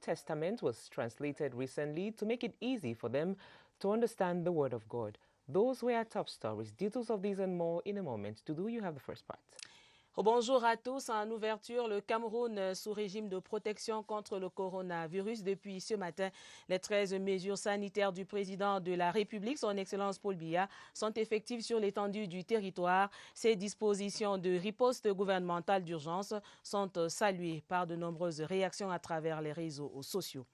Testament was translated recently to make it easy for them to understand the Word of God. Those were our top stories. Details of these and more in a moment. Doudou, you have the first part. Bonjour à tous. En ouverture, le Cameroun sous régime de protection contre le coronavirus. Depuis ce matin, les 13 mesures sanitaires du président de la République, son Excellence Paul Biya, sont effectives sur l'étendue du territoire. Ces dispositions de riposte gouvernementale d'urgence sont saluées par de nombreuses réactions à travers les réseaux sociaux.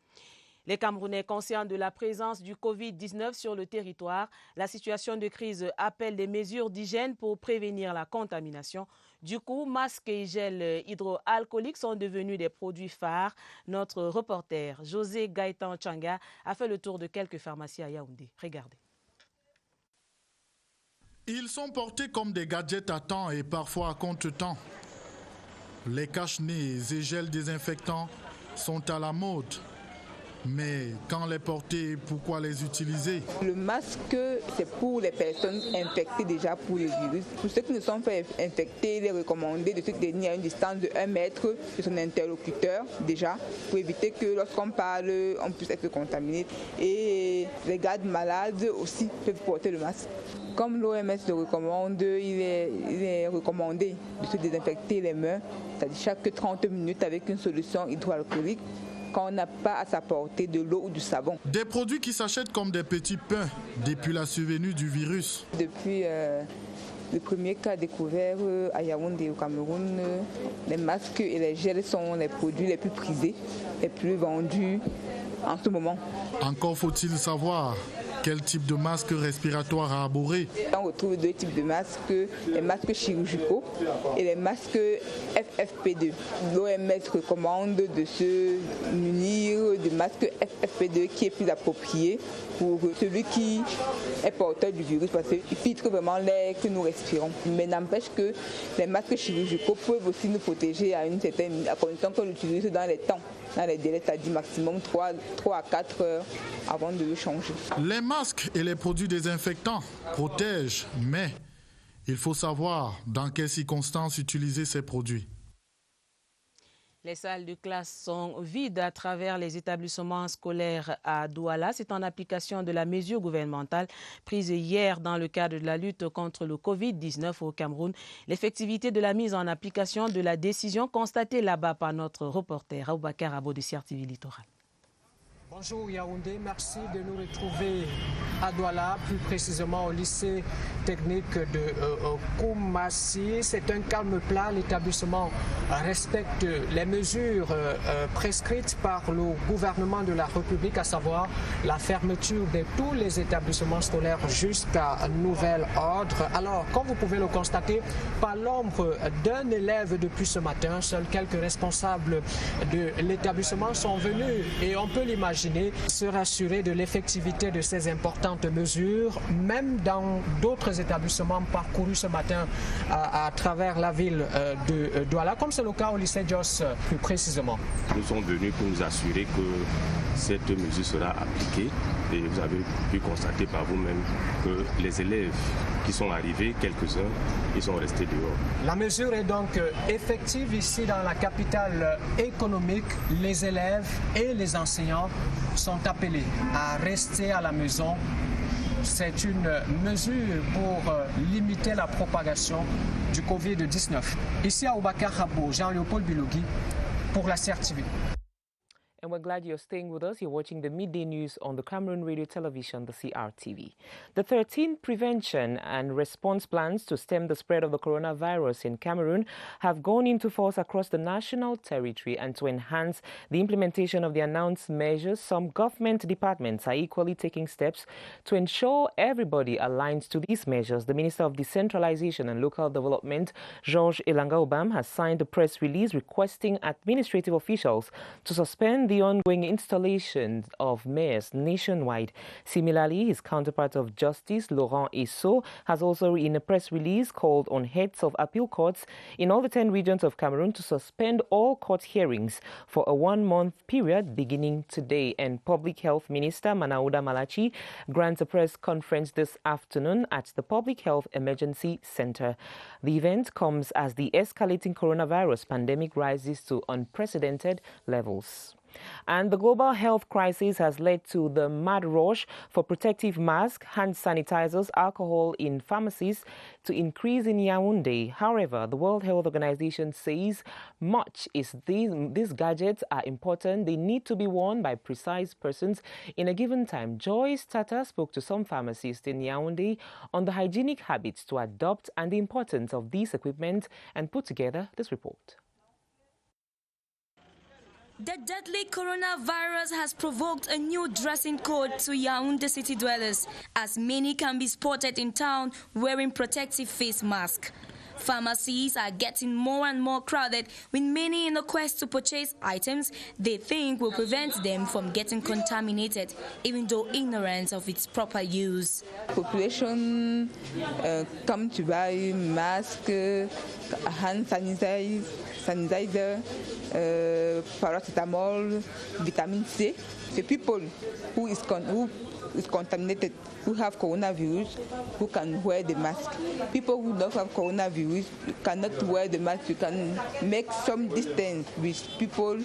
Les Camerounais conscients de la présence du Covid-19 sur le territoire, la situation de crise appelle des mesures d'hygiène pour prévenir la contamination. Du coup, masques et gel hydroalcooliques sont devenus des produits phares. Notre reporter José Gaëtan Changa a fait le tour de quelques pharmacies à Yaoundé. Regardez. Ils sont portés comme des gadgets à temps et parfois à contre-temps. Les cache-nez et gels désinfectants sont à la mode. Mais quand les porter, pourquoi les utiliser? Le masque, c'est pour les personnes infectées déjà pour le virus. Pour ceux qui ne sont pas infectés, il est recommandé de se tenir à une distance de 1 mètre de son interlocuteur déjà, pour éviter que lorsqu'on parle, on puisse être contaminé. Et les gardes malades aussi peuvent porter le masque. Comme l'OMS le recommande, il est recommandé de se désinfecter les mains, c'est-à-dire chaque 30 minutes avec une solution hydroalcoolique, quand on n'a pas à sa portée de l'eau ou du savon. Des produits qui s'achètent comme des petits pains depuis la survenue du virus. Depuis le premier cas découvert à Yaoundé au Cameroun, les masques et les gels sont les produits les plus prisés, les plus vendus en ce moment. Encore faut-il savoir quel type de masque respiratoire à arborer. On retrouve 2 types de masques, les masques chirurgicaux et les masques FFP2. L'OMS recommande de se munir de masque FFP2 qui est plus approprié pour celui qui est porteur du virus parce qu'il filtre vraiment l'air que nous respirons. Mais n'empêche que les masques chirurgicaux peuvent aussi nous protéger à une certaine minute, à condition qu'on l'utilise dans les temps, dans les délais, c'est-à-dire maximum 3 à 4 heures avant de le changer. Les masques et les produits désinfectants protègent, mais il faut savoir dans quelles circonstances utiliser ces produits. Les salles de classe sont vides à travers les établissements scolaires à Douala. C'est en application de la mesure gouvernementale prise hier dans le cadre de la lutte contre le Covid-19 au Cameroun. L'effectivité de la mise en application de la décision constatée là-bas par notre reporter Aboubakar Abo de CR TV Littoral. Bonjour Yaoundé, merci de nous retrouver à Douala, plus précisément au lycée technique de Koumassi. C'est un calme plat, l'établissement respecte les mesures prescrites par le gouvernement de la République, à savoir la fermeture de tous les établissements scolaires jusqu'à nouvel ordre. Alors, comme vous pouvez le constater, pas l'ombre d'un élève depuis ce matin, seuls quelques responsables de l'établissement sont venus et on peut l'imaginer se rassurer de l'effectivité de ces importantes mesures, même dans d'autres établissements parcourus ce matin à travers la ville de Douala, comme c'est le cas au lycée Jos plus précisément. Nous sommes venus pour nous assurer que cette mesure sera appliquée et vous avez pu constater par vous-même que les élèves qui sont arrivés, quelques-uns, ils sont restés dehors. La mesure est donc effective ici dans la capitale économique. Les élèves et les enseignants sont appelés à rester à la maison. C'est une mesure pour limiter la propagation du Covid-19. Ici à Aboubakar Abo, Jean-Léopold Bilogui pour la CR TV. And we're glad you're staying with us. You're watching the midday news on the Cameroon Radio Television, the CRTV. The 13 prevention and response plans to stem the spread of the coronavirus in Cameroon have gone into force across the national territory, and to enhance the implementation of the announced measures, some government departments are equally taking steps to ensure everybody aligns to these measures. The Minister of Decentralization and Local Development, Georges Elanga Obam, has signed a press release requesting administrative officials to suspend the ongoing installation of mayors nationwide. Similarly, his counterpart of Justice, Laurent Esso, has also in a press release called on heads of appeal courts in all the 10 regions of Cameroon to suspend all court hearings for a 1-month period beginning today. And Public Health Minister Manauda Malachi grants a press conference this afternoon at the Public Health Emergency Center. The event comes as the escalating coronavirus pandemic rises to unprecedented levels. And the global health crisis has led to the mad rush for protective masks, hand sanitizers, alcohol in pharmacies to increase in Yaoundé. However, the World Health Organization says these gadgets are important. They need to be worn by precise persons in a given time. Joyce Tata spoke to some pharmacists in Yaoundé on the hygienic habits to adopt and the importance of these equipment and put together this report. The deadly coronavirus has provoked a new dressing code to Yaoundé city dwellers, as many can be spotted in town wearing protective face masks. Pharmacies are getting more and more crowded, with many in a quest to purchase items they think will prevent them from getting contaminated, even though ignorant of its proper use. Population come to buy masks, hand sanitizer, paracetamol, vitamin C. The people who is contaminated, who have coronavirus, who can wear the mask. People who don't have coronavirus cannot wear the mask. You can make some distance with people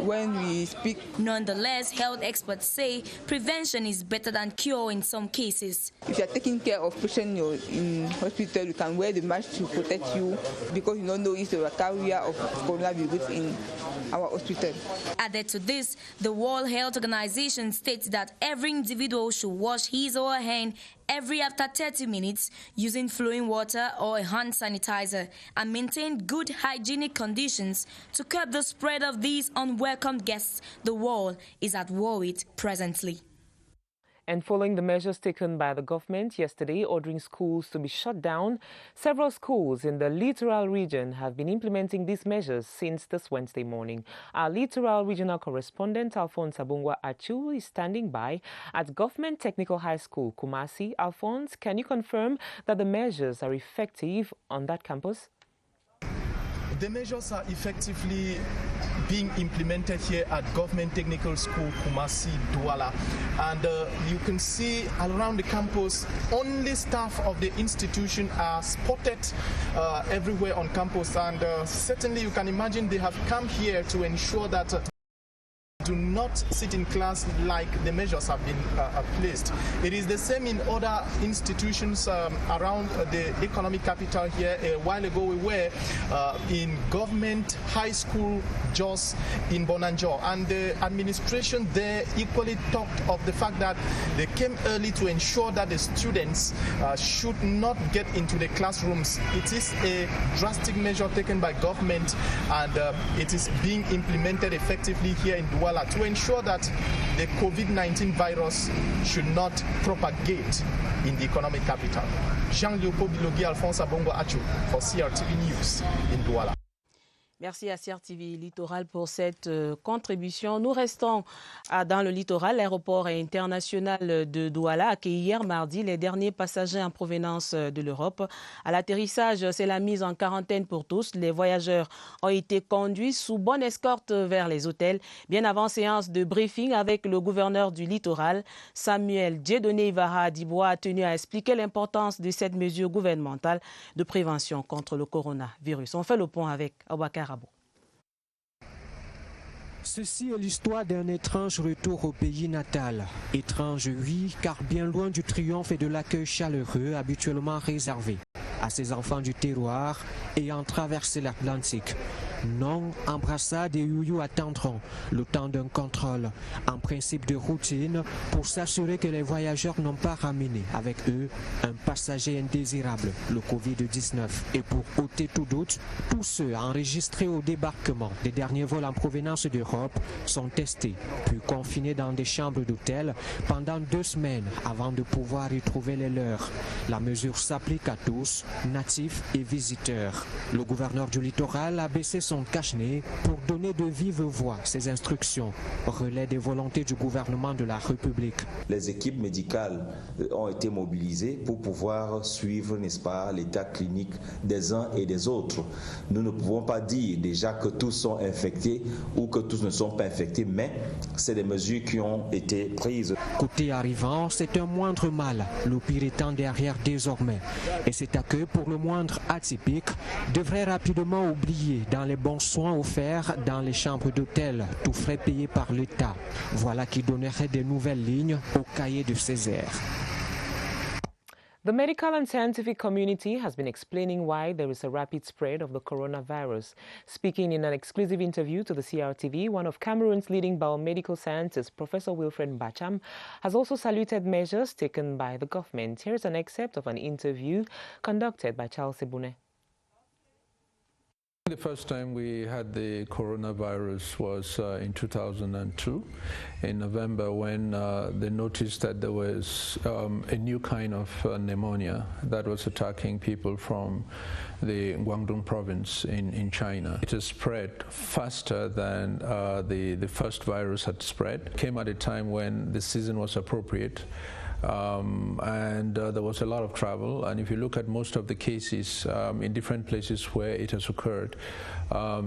when we speak. Nonetheless, health experts say prevention is better than cure in some cases. If you are taking care of patients in hospital, you can wear the mask to protect you, because you don't know if you are a carrier of coronavirus in our hospital. Added to this, the World Health Organization states that every individual should wash his or her hand every after 30 minutes using flowing water or a hand sanitizer and maintain good hygienic conditions to curb the spread of these unwelcome guests the world is at war with presently. And following the measures taken by the government yesterday, ordering schools to be shut down, several schools in the littoral region have been implementing these measures since this Wednesday morning. Our littoral regional correspondent, Alphonse Abungwa Achu, is standing by at Government Technical High School, Kumasi. Alphonse, can you confirm that the measures are effective on that campus? The measures are effectively being implemented here at Government Technical School, Kumasi, Douala. And you can see around the campus, only staff of the institution are spotted everywhere on campus. And certainly you can imagine they have come here to ensure that do not sit in class like the measures have been placed. It is the same in other institutions around the economic capital here. A while ago we were in Government High School, Jos in Bonanjo, and the administration there equally talked of the fact that they came early to ensure that the students should not get into the classrooms. It is a drastic measure taken by government, and it is being implemented effectively here in Douala to ensure that the COVID-19 virus should not propagate in the economic capital. Jean-Léopold Bilogi, Alphonse Abungwa Achu for CRTV News in Douala. Merci à CRTV Littoral pour cette contribution. Nous restons dans le littoral. L'aéroport international de Douala a accueilli hier mardi les derniers passagers en provenance de l'Europe. À l'atterrissage, c'est la mise en quarantaine pour tous. Les voyageurs ont été conduits sous bonne escorte vers les hôtels. Bien avant séance de briefing avec le gouverneur du littoral, Samuel Dieudonné Ivara Dibois a tenu à expliquer l'importance de cette mesure gouvernementale de prévention contre le coronavirus. On fait le point avec Abouakar. Ceci est l'histoire d'un étrange retour au pays natal. Étrange, oui, car bien loin du triomphe et de l'accueil chaleureux habituellement réservé à ces enfants du terroir ayant traversé l'Atlantique. Non, embrassade et youyou attendront le temps d'un contrôle, en principe de routine, pour s'assurer que les voyageurs n'ont pas ramené avec eux un passager indésirable, le Covid-19. Et pour ôter tout doute, tous ceux enregistrés au débarquement des derniers vols en provenance d'Europe sont testés, puis confinés dans des chambres d'hôtel pendant 2 semaines avant de pouvoir y trouver les leurs. La mesure s'applique à tous, natifs et visiteurs. Le gouverneur du littoral a baissé son cache-nez pour donner de vive voix ses instructions, relais des volontés du gouvernement de la République. Les équipes médicales ont été mobilisées pour pouvoir suivre, n'est-ce pas, l'état clinique des uns et des autres. Nous ne pouvons pas dire déjà que tous sont infectés ou que tous ne sont pas infectés, mais c'est des mesures qui ont été prises. Côté arrivant, c'est un moindre mal, le pire étant derrière désormais. Et cet accueil, pour le moindre atypique, devrait rapidement oublier dans les bons soins offerts dans les chambres d'hôtel, tout frais payés par l'État. Voilà qui donnerait de nouvelles lignes au cahier de Césaire. The medical and scientific community has been explaining why there is a rapid spread of the coronavirus. Speaking in an exclusive interview to the CRTV, one of Cameroon's leading biomedical scientists, Professor Wilfred Mbacham, has also saluted measures taken by the government. Here is an excerpt of an interview conducted by Charles Ebune. The first time we had the coronavirus was in 2002, in November, when they noticed that there was a new kind of pneumonia that was attacking people from the Guangdong province in China. It has spread faster than the first virus had spread. It came at a time when the season was appropriate. There was a lot of travel, and if you look at most of the cases in different places where it has occurred,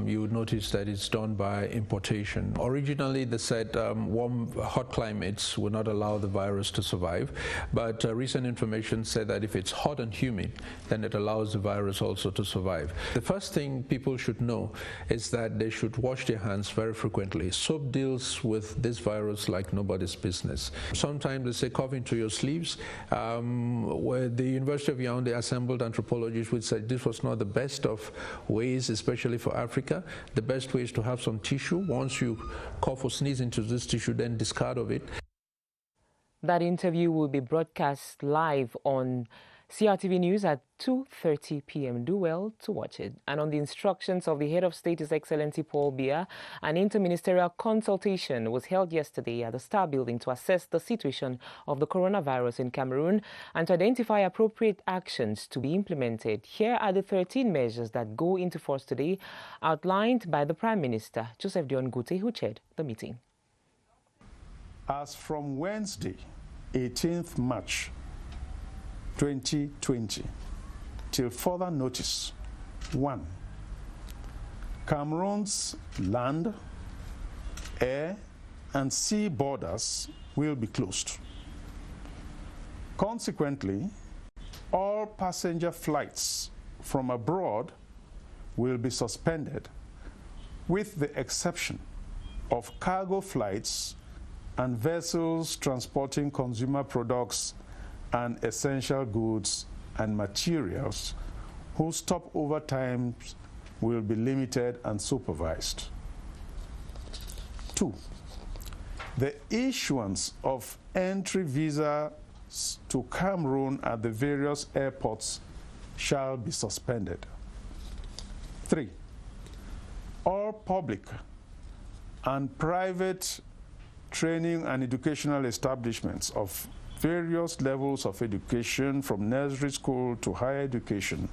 you would notice that it's done by importation. Originally they said hot climates would not allow the virus to survive, but recent information said that if it's hot and humid, then it allows the virus also to survive. The first thing people should know is that they should wash their hands very frequently. Soap deals with this virus like nobody's business. Sometimes they say cough into your sleeves. Where the University of Yaoundé assembled anthropologists would say this was not the best of ways, especially for Africa. The best way is to have some tissue. Once you cough or sneeze into this tissue, then discard of it. That interview will be broadcast live on CRTV News at 2:30 p.m. Do well to watch it. And on the instructions of the Head of State, His Excellency Paul Biya, an interministerial consultation was held yesterday at the Star Building to assess the situation of the coronavirus in Cameroon and to identify appropriate actions to be implemented. Here are the 13 measures that go into force today, outlined by the Prime Minister, Joseph Dion Gute, who chaired the meeting. As from Wednesday, 18th March, 2020, till further notice. 1. Cameroon's land, air, and sea borders will be closed. Consequently, all passenger flights from abroad will be suspended, with the exception of cargo flights and vessels transporting consumer products and essential goods and materials, whose stopover times will be limited and supervised. 2. The issuance of entry visas to Cameroon at the various airports shall be suspended. 3. All public and private training and educational establishments of various levels of education, from nursery school to higher education,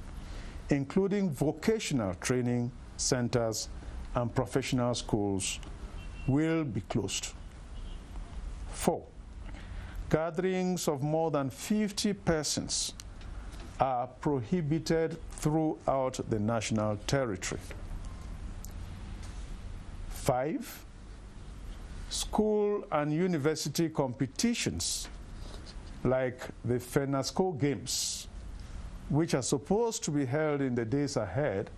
including vocational training centers and professional schools, will be closed. 4. Gatherings of more than 50 persons are prohibited throughout the national territory. 5. School and university competitions like the FENASCO Games, which are supposed to be held in the days ahead,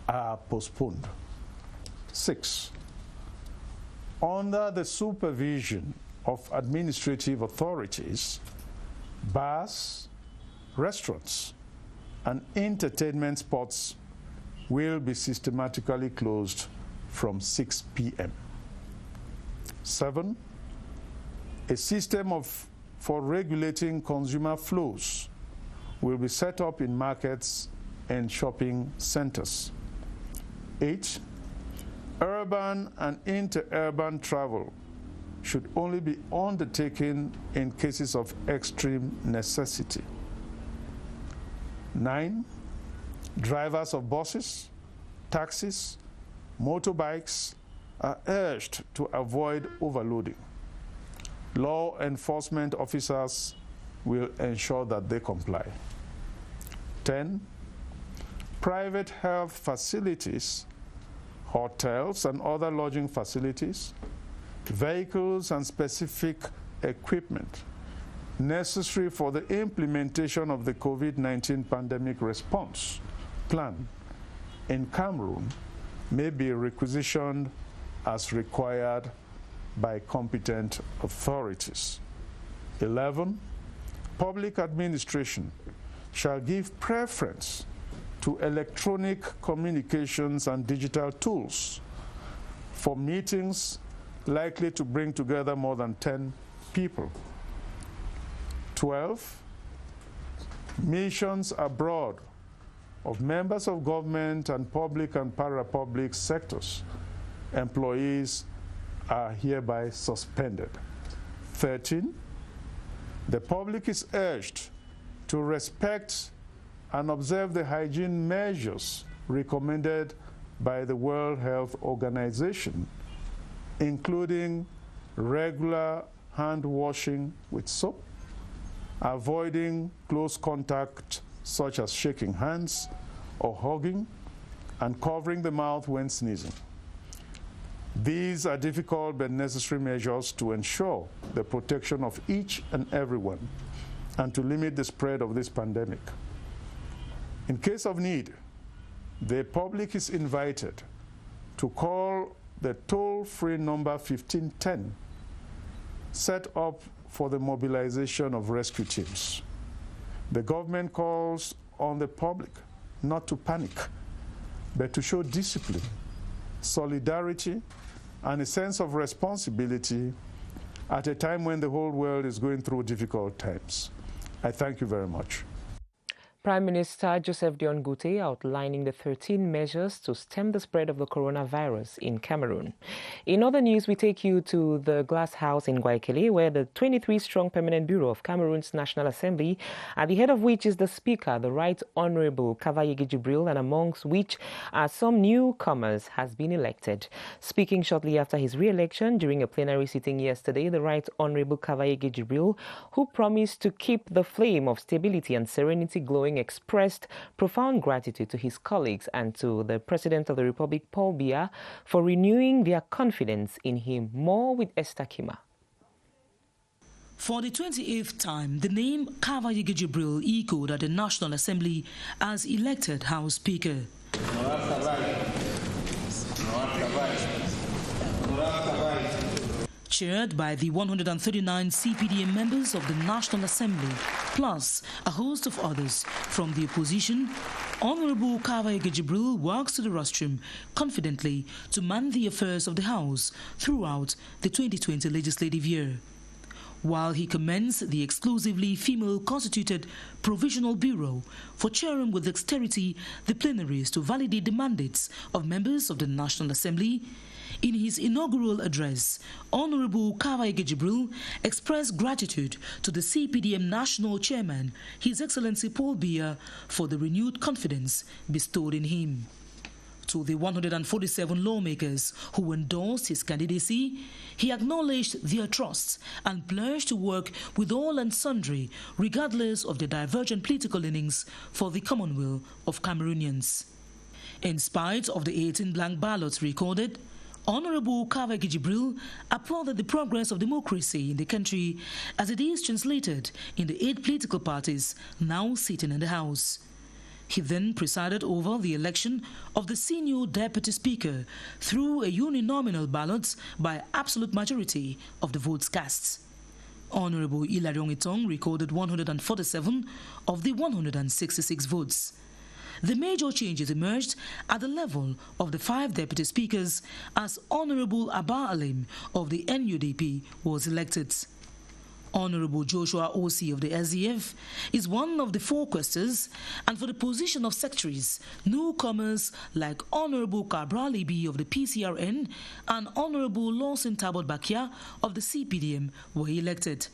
are postponed. 6. Under the supervision of administrative authorities, bars, restaurants, and entertainment spots will be systematically closed from 6 p.m. 7. A system for regulating consumer flows will be set up in markets and shopping centers. 8. Urban and inter-urban travel should only be undertaken in cases of extreme necessity. 9. Drivers of buses, taxis, motorbikes are urged to avoid overloading. Law enforcement officers will ensure that they comply. 10. Private health facilities, hotels and other lodging facilities, vehicles and specific equipment necessary for the implementation of the COVID-19 pandemic response plan in Cameroon may be requisitioned as required by competent authorities. 11. Public administration shall give preference to electronic communications and digital tools for meetings likely to bring together more than 10 people. 12. Missions abroad of members of government and public and para-public sectors, employees are hereby suspended. 13. The public is urged to respect and observe the hygiene measures recommended by the World Health Organization, including regular hand washing with soap, avoiding close contact such as shaking hands or hugging, and covering the mouth when sneezing. These are difficult but necessary measures to ensure the protection of each and everyone and to limit the spread of this pandemic. In case of need, the public is invited to call the toll-free number 1510 set up for the mobilization of rescue teams. The government calls on the public not to panic, but to show discipline, solidarity, and a sense of responsibility at a time when the whole world is going through difficult times. I thank you very much. Prime Minister Joseph Dion Ngute outlining the 13 measures to stem the spread of the coronavirus in Cameroon. In other news, we take you to the Glass House in Guayaquil, where the 23-strong Permanent Bureau of Cameroon's National Assembly, at the head of which is the Speaker, the Right Honorable Kavayege Jibril, and amongst which are some newcomers, has been elected. Speaking shortly after his re-election during a plenary sitting yesterday, the Right Honorable Kavayege Jibril, who promised to keep the flame of stability and serenity glowing, expressed profound gratitude to his colleagues and to the President of the Republic, Paul Biya, for renewing their confidence in him. More with Esther Kima. For the 28th time, the name Kavayege Jibril echoed at the National Assembly as elected House Speaker. Chaired by the 139 CPDM members of the National Assembly, plus a host of others from the opposition, Honorable Kavayege Jibril walks to the rostrum confidently to man the affairs of the House throughout the 2020 legislative year. While he commends the exclusively female-constituted Provisional Bureau for chairing with dexterity the plenaries to validate the mandates of members of the National Assembly, in his inaugural address, Honorable Kavayege Jibril expressed gratitude to the CPDM National Chairman, His Excellency Paul Biya, for the renewed confidence bestowed in him. To the 147 lawmakers who endorsed his candidacy, he acknowledged their trust and pledged to work with all and sundry, regardless of their divergent political leanings, for the commonweal of Cameroonians. In spite of the 18 blank ballots recorded, Honorable Kavayege Jibril applauded the progress of democracy in the country as it is translated in the 8 political parties now sitting in the House. He then presided over the election of the senior deputy speaker through a uninominal ballot by absolute majority of the votes cast. Honorable Hilarion Itong recorded 147 of the 166 votes. The major changes emerged at the level of the 5 deputy speakers as Honorable Abba Alim of the NUDP was elected. Honorable Joshua Osi of the SDF is one of the 4 questors, and for the position of secretaries, newcomers like Honorable Cabral Ibi of the PCRN and Honorable Lawson Tabot Bakia of the CPDM were elected.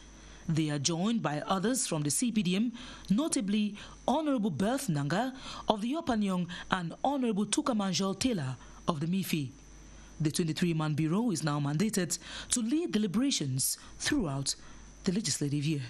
They are joined by others from the CPDM, notably Honorable Berth Nanga of the Opanyong and Honorable Tukamanjol Taylor of the MIFI. The 23-man bureau is now mandated to lead deliberations throughout the legislative year.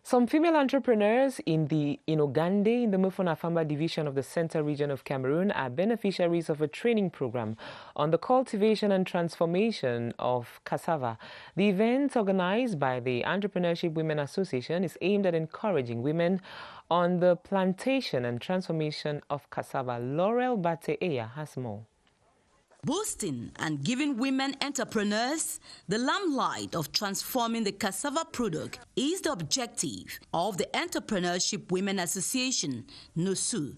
Some female entrepreneurs in Ogande, in the Mufon-Afamba division of the Central Region of Cameroon, are beneficiaries of a training program on the cultivation and transformation of cassava. The event, organized by the Entrepreneurship Women Association, is aimed at encouraging women on the plantation and transformation of cassava. Laurel Bateeya has more. Boosting and giving women entrepreneurs the limelight of transforming the cassava product is the objective of the Entrepreneurship Women Association, NOSU,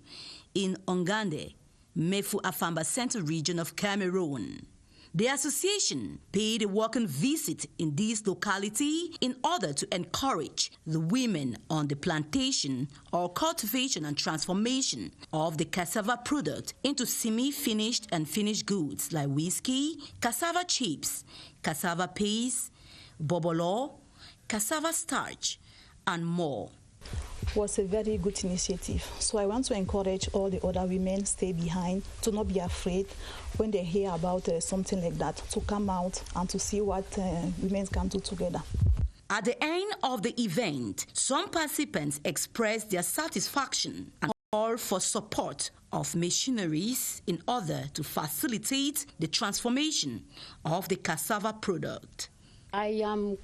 in Ogande, Mufon-Afamba Central Region of Cameroon. The association paid a working visit in this locality in order to encourage the women on the plantation or cultivation and transformation of the cassava product into semi-finished and finished goods like whiskey, cassava chips, cassava paste, bobolo, cassava starch, and more. Was a very good initiative. So I want to encourage all the other women stay behind, to not be afraid when they hear about something like that, to come out and to see what women can do together. At the end of the event, some participants expressed their satisfaction and called for support of machineries in order to facilitate the transformation of the cassava product. I am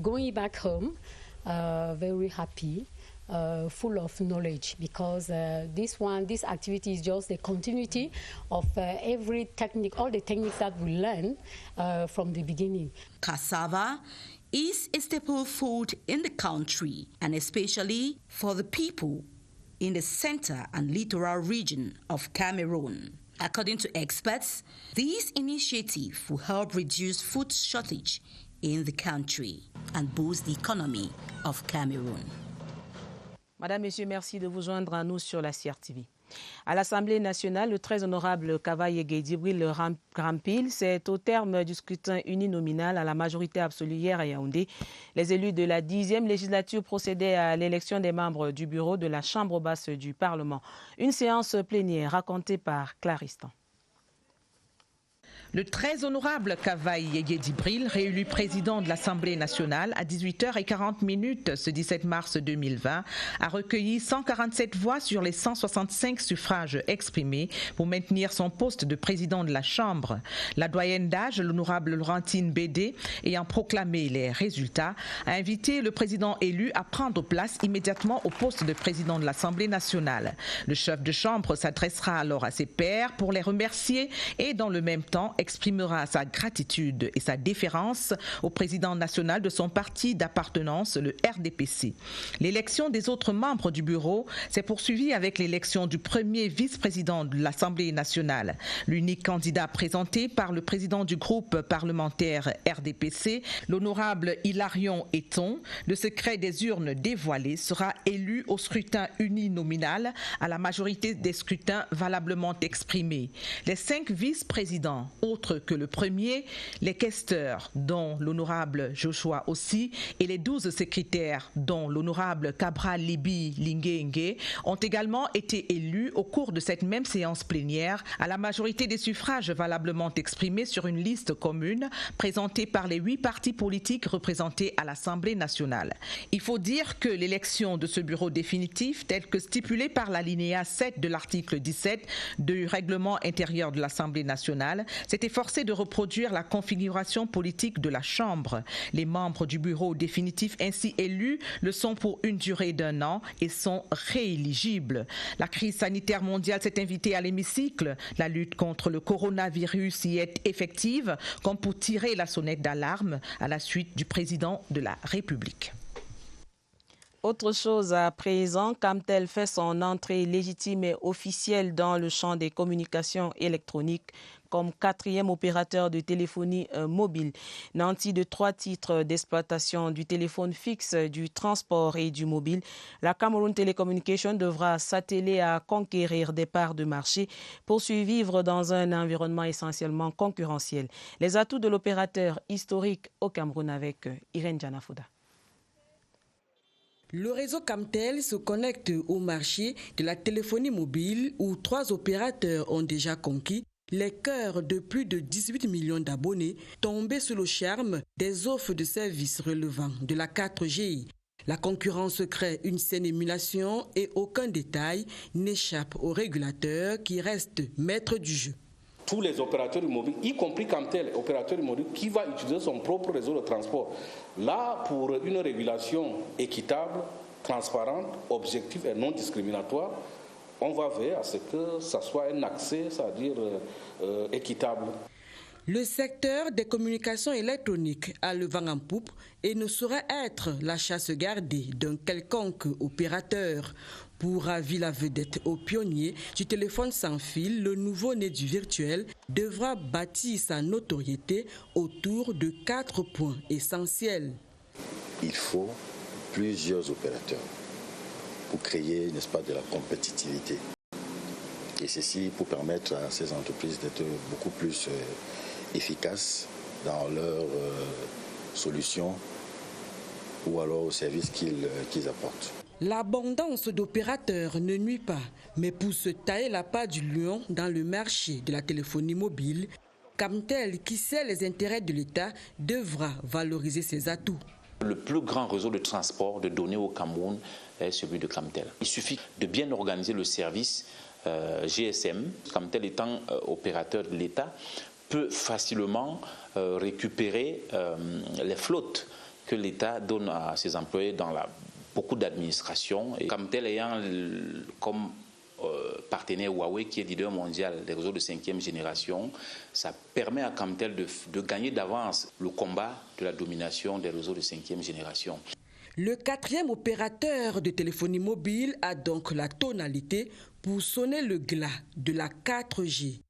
going back home very happy. Full of knowledge, because this activity is just the continuity of every technique, all the techniques that we learn from the beginning. Cassava is a staple food in the country, and especially for the people in the center and littoral region of Cameroon. According to experts, this initiative will help reduce food shortage in the country and boost the economy of Cameroon. Madame, Messieurs, merci de vous joindre à nous sur la CRTV. À l'Assemblée nationale, le très honorable Kavaye Djibril Rampil, c'est au terme du scrutin uninominal à la majorité absolue hier à Yaoundé. Les élus de la 10e législature procédaient à l'élection des membres du bureau de la Chambre basse du Parlement. Une séance plénière racontée par Claristan. Le très honorable Kavaye Djibril, réélu président de l'Assemblée nationale à 18h40 ce 17 mars 2020, a recueilli 147 voix sur les 165 suffrages exprimés pour maintenir son poste de président de la Chambre. La doyenne d'âge, l'honorable Laurentine Bédé, ayant proclamé les résultats, a invité le président élu à prendre place immédiatement au poste de président de l'Assemblée nationale. Le chef de Chambre s'adressera alors à ses pairs pour les remercier et dans le même temps exprimera sa gratitude et sa déférence au président national de son parti d'appartenance, le RDPC. L'élection des autres membres du bureau s'est poursuivie avec l'élection du premier vice-président de l'Assemblée nationale. L'unique candidat présenté par le président du groupe parlementaire RDPC, l'honorable Hilarion Eton, le secret des urnes dévoilé, sera élu au scrutin uninominal à la majorité des scrutins valablement exprimés. Les 5 vice-présidents, autres que le premier, les questeurs, dont l'honorable Joshua aussi, et les 12 secrétaires, dont l'honorable Cabral Libi Linguengue, ont également été élus au cours de cette même séance plénière à la majorité des suffrages valablement exprimés sur une liste commune présentée par les 8 partis politiques représentés à l'Assemblée nationale. Il faut dire que l'élection de ce bureau définitif, tel que stipulé par l'alinéa 7 de l'article 17 du règlement intérieur de l'Assemblée nationale, s'est efforcé de reproduire la configuration politique de la Chambre. Les membres du bureau définitif ainsi élus le sont pour une durée d'1 an et sont rééligibles. La crise sanitaire mondiale s'est invitée à l'hémicycle. La lutte contre le coronavirus y est effective, comme pour tirer la sonnette d'alarme à la suite du président de la République. Autre chose à présent, Camtel fait son entrée légitime et officielle dans le champ des communications électroniques comme 4e opérateur de téléphonie mobile. Nanti de 3 titres d'exploitation du téléphone fixe, du transport et du mobile, la Cameroon Telecommunication devra s'atteler à conquérir des parts de marché pour survivre dans un environnement essentiellement concurrentiel. Les atouts de l'opérateur historique au Cameroun avec Irène Janafouda. Le réseau Camtel se connecte au marché de la téléphonie mobile où 3 opérateurs ont déjà conquis les cœurs de plus de 18 millions d'abonnés tombés sous le charme des offres de services relevant de la 4G. La concurrence crée une saine émulation et aucun détail n'échappe au régulateur qui reste maître du jeu. Tous les opérateurs immobiliers, y compris Camtel, opérateur immobilier qui va utiliser son propre réseau de transport. Là, pour une régulation équitable, transparente, objective et non discriminatoire, on va veiller à ce que ça soit un accès, c'est-à-dire équitable. Le secteur des communications électroniques a le vent en poupe et ne saurait être la chasse gardée d'un quelconque opérateur. Pour ravir la vedette aux pionniers du téléphone sans fil, le nouveau-né du virtuel devra bâtir sa notoriété autour de 4 points essentiels. Il faut plusieurs opérateurs pour créer, n'est-ce pas, de la compétitivité. Et ceci pour permettre à ces entreprises d'être beaucoup plus efficaces dans leurs solutions ou alors aux services qu'ils apportent. L'abondance d'opérateurs ne nuit pas, mais pour se tailler la part du lion dans le marché de la téléphonie mobile, Camtel, qui sait les intérêts de l'État, devra valoriser ses atouts. Le plus grand réseau de transport de données au Cameroun est celui de Camtel. Il suffit de bien organiser le service GSM. Camtel étant opérateur de l'État, peut facilement récupérer les flottes que l'État donne à ses employés dans beaucoup d'administrations. Camtel ayant comme partenaire Huawei, qui est leader mondial des réseaux de 5e génération, ça permet à Camtel de gagner d'avance le combat de la domination des réseaux de 5e génération. Le 4e opérateur de téléphonie mobile a donc la tonalité pour sonner le glas de la 4G.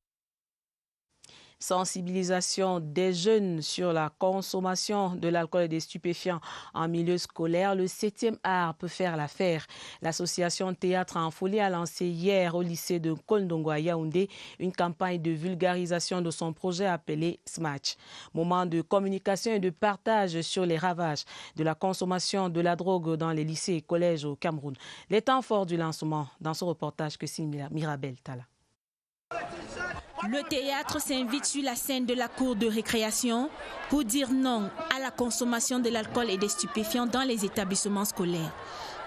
Sensibilisation des jeunes sur la consommation de l'alcool et des stupéfiants en milieu scolaire, le 7e art peut faire l'affaire. L'association Théâtre en Folie a lancé hier au lycée de Kondongo à Yaoundé une campagne de vulgarisation de son projet appelé Smatch. Moment de communication et de partage sur les ravages de la consommation de la drogue dans les lycées et collèges au Cameroun. Les temps forts du lancement dans ce reportage que signe Mirabel Tala. Le théâtre s'invite sur la scène de la cour de récréation pour dire non à la consommation de l'alcool et des stupéfiants dans les établissements scolaires.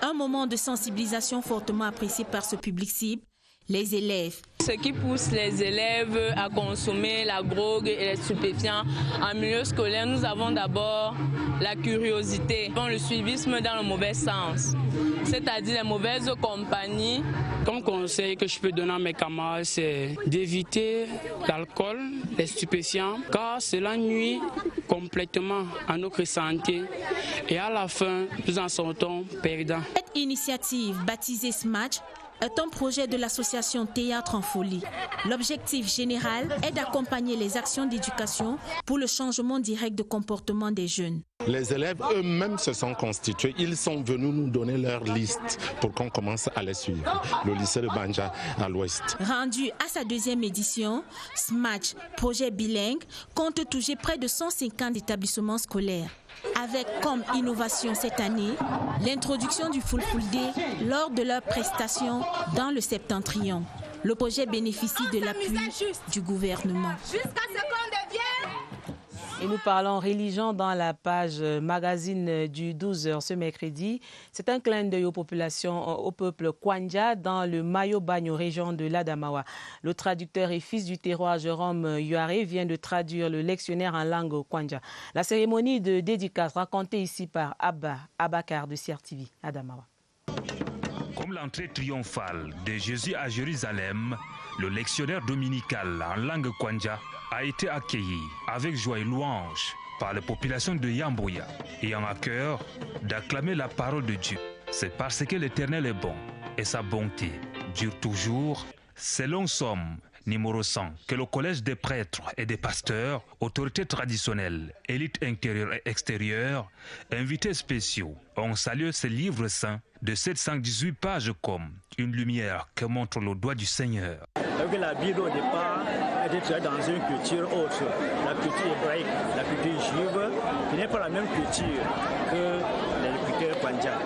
Un moment de sensibilisation fortement apprécié par ce public cible, les élèves. Ce qui pousse les élèves à consommer la drogue et les stupéfiants en milieu scolaire, nous avons d'abord la curiosité, le suivisme dans le mauvais sens, c'est-à-dire les mauvaises compagnies. Comme conseil que je peux donner à mes camarades, c'est d'éviter l'alcool, les stupéfiants, car cela nuit complètement à notre santé et à la fin, nous en sortons perdants. Cette initiative baptisée Smatch est un projet de l'association Théâtre en Folie. L'objectif général est d'accompagner les actions d'éducation pour le changement direct de comportement des jeunes. Les élèves eux-mêmes se sont constitués, ils sont venus nous donner leur liste pour qu'on commence à les suivre. Le lycée de Banja à l'ouest. Rendu à sa 2e édition, Smatch, projet bilingue, compte toucher près de 150 établissements scolaires. Avec comme innovation cette année, l'introduction du Full Day lors de leur prestation dans le Septentrion. Le projet bénéficie de l'appui du gouvernement. Et nous parlons religion dans la page magazine du 12h ce mercredi. C'est un clin d'œil aux populations, au peuple Kwanja dans le Mayo-Bagno, région de l'Adamawa. Le traducteur et fils du terroir Jérôme Yuare vient de traduire le lectionnaire en langue Kwanja. La cérémonie de dédicace racontée ici par Abakar de CRTV, Adamawa. Comme l'entrée triomphale de Jésus à Jérusalem, le lectionnaire dominical en langue Kwanja a été accueilli avec joie et louange par la population de Yamboya, ayant à cœur d'acclamer la parole de Dieu. C'est parce que l'Éternel est bon et sa bonté dure toujours. Selon Somme numéro 100, que le collège des prêtres et des pasteurs, autorités traditionnelles, élites intérieures et extérieures, invités spéciaux, ont salué ce livre saint de 718 pages comme une lumière que montre le doigt du Seigneur. La Bible au départ était dans une culture autre, la culture hébraïque, la culture juive, qui n'est pas la même culture que les cultures Kwanja.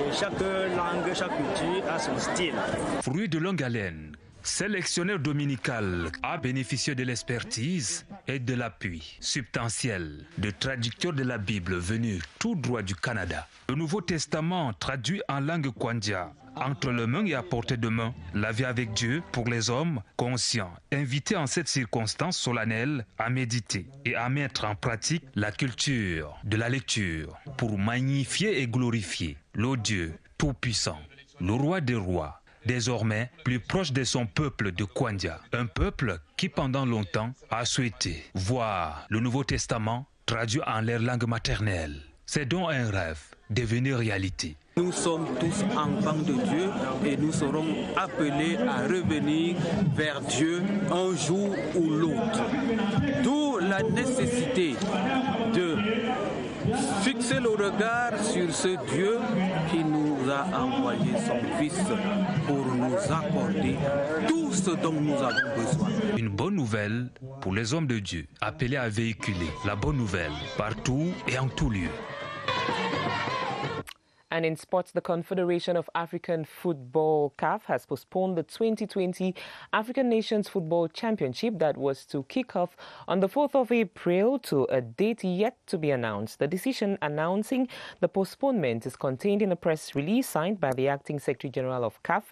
Et chaque langue, chaque culture a son style. Fruit de longue haleine, Ce lectionnaire dominical a bénéficié de l'expertise et de l'appui substantiel de traducteurs de la Bible venus tout droit du Canada. Le Nouveau Testament traduit en langue kwanja, entre les mains et à portée de main, la vie avec Dieu pour les hommes conscients, invités en cette circonstance solennelle à méditer et à mettre en pratique la culture de la lecture pour magnifier et glorifier le Dieu tout-puissant, le roi des rois, désormais plus proche de son peuple de Kwanja, un peuple qui pendant longtemps a souhaité voir le Nouveau Testament traduit en leur langue maternelle. C'est donc un rêve devenu réalité. Nous sommes tous enfants de Dieu et nous serons appelés à revenir vers Dieu un jour ou l'autre. D'où la nécessité de fixer le regard sur ce Dieu qui nous a envoyé son Fils pour nous accorder tout ce dont nous avons besoin. Une bonne nouvelle pour les hommes de Dieu, appelés à véhiculer la bonne nouvelle partout et en tout lieu. And in sports, the Confederation of African Football, CAF, has postponed the 2020 African Nations Football Championship that was to kick off on the 4th of April to a date yet to be announced. The decision announcing the postponement is contained in a press release signed by the Acting Secretary General of CAF,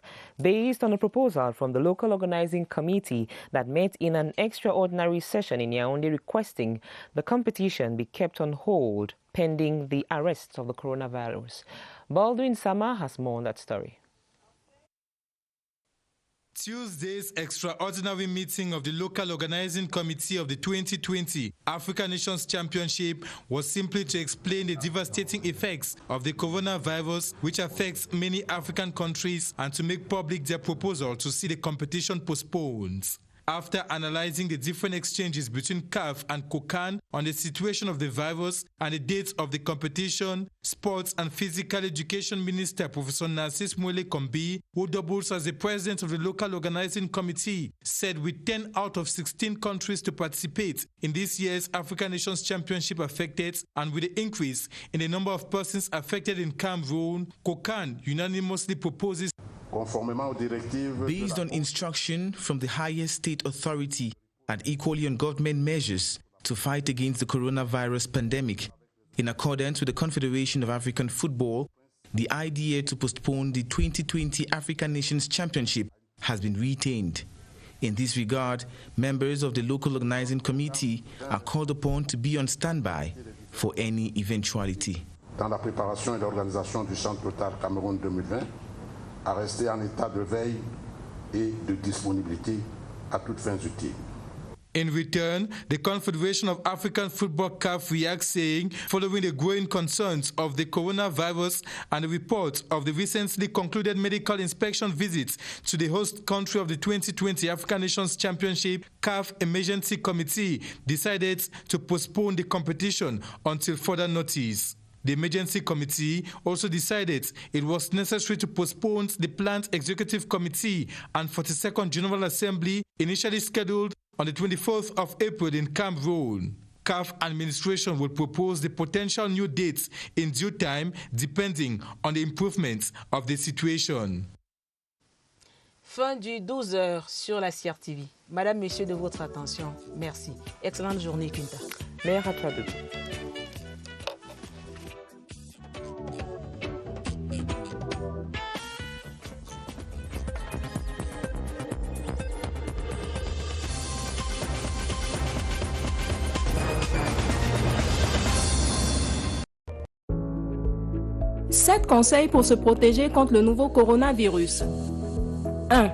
based on a proposal from the local organizing committee that met in an extraordinary session in Yaoundé requesting the competition be kept on hold pending the arrest of the coronavirus. Baldwin Sama has more on that story. Tuesday's extraordinary meeting of the local organizing committee of the 2020 African Nations Championship was simply to explain the devastating effects of the coronavirus, which affects many African countries, and to make public their proposal to see the competition postponed. After analyzing the different exchanges between CAF and COCAN on the situation of the virus and the dates of the competition, Sports and Physical Education Minister Professor Narcisse Mwele Kombi, who doubles as the president of the local organizing committee, said with 10 out of 16 countries to participate in this year's African Nations Championship affected, and with the increase in the number of persons affected in Cameroon, COCAN unanimously proposes, based on instruction from the highest state authority and equally on government measures to fight against the coronavirus pandemic, in accordance with the Confederation of African Football, the idea to postpone the 2020 African Nations Championship has been retained. In this regard, members of the local organizing committee are called upon to be on standby for any eventuality. Dans la préparation et l'organisation du Centre Total Cameroun 2020, à rester en état de veille et de disponibilité à toutes fins utiles. In return, the Confederation of African Football CAF reacts saying, following the growing concerns of the coronavirus and the report of the recently concluded medical inspection visits to the host country of the 2020 African Nations Championship, CAF Emergency Committee decided to postpone the competition until further notice. The Emergency Committee also decided it was necessary to postpone the planned Executive Committee and 42nd General Assembly initially scheduled on the 24th of April in Cameroon. CAF administration will propose the potential new dates in due time depending on the improvements of the situation. Fin du 12h sur la CRTV. Madame, Monsieur, de votre attention. Merci. Excellente journée, Quinta. Meilleur à toi, Doudou. Sept conseils pour se protéger contre le nouveau coronavirus. 1.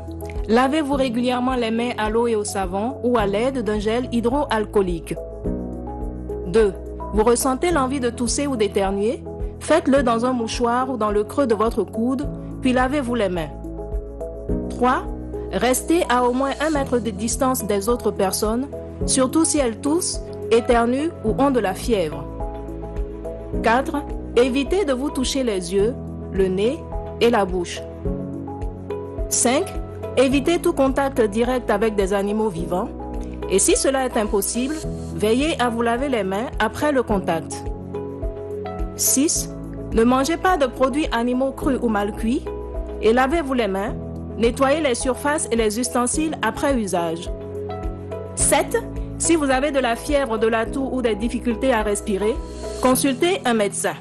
Lavez-vous régulièrement les mains à l'eau et au savon ou à l'aide d'un gel hydroalcoolique. 2. Vous ressentez l'envie de tousser ou d'éternuer? Faites-le dans un mouchoir ou dans le creux de votre coude, puis lavez-vous les mains. 3. Restez à au moins 1 mètre de distance des autres personnes, surtout si elles toussent, éternuent ou ont de la fièvre. 4. Évitez de vous toucher les yeux, le nez et la bouche. 5. Évitez tout contact direct avec des animaux vivants. Et si cela est impossible, veillez à vous laver les mains après le contact. 6. Ne mangez pas de produits animaux crus ou mal cuits et lavez-vous les mains, Nettoyez les surfaces et les ustensiles après usage. 7. Si vous avez de la fièvre, de la toux ou des difficultés à respirer, consultez un médecin.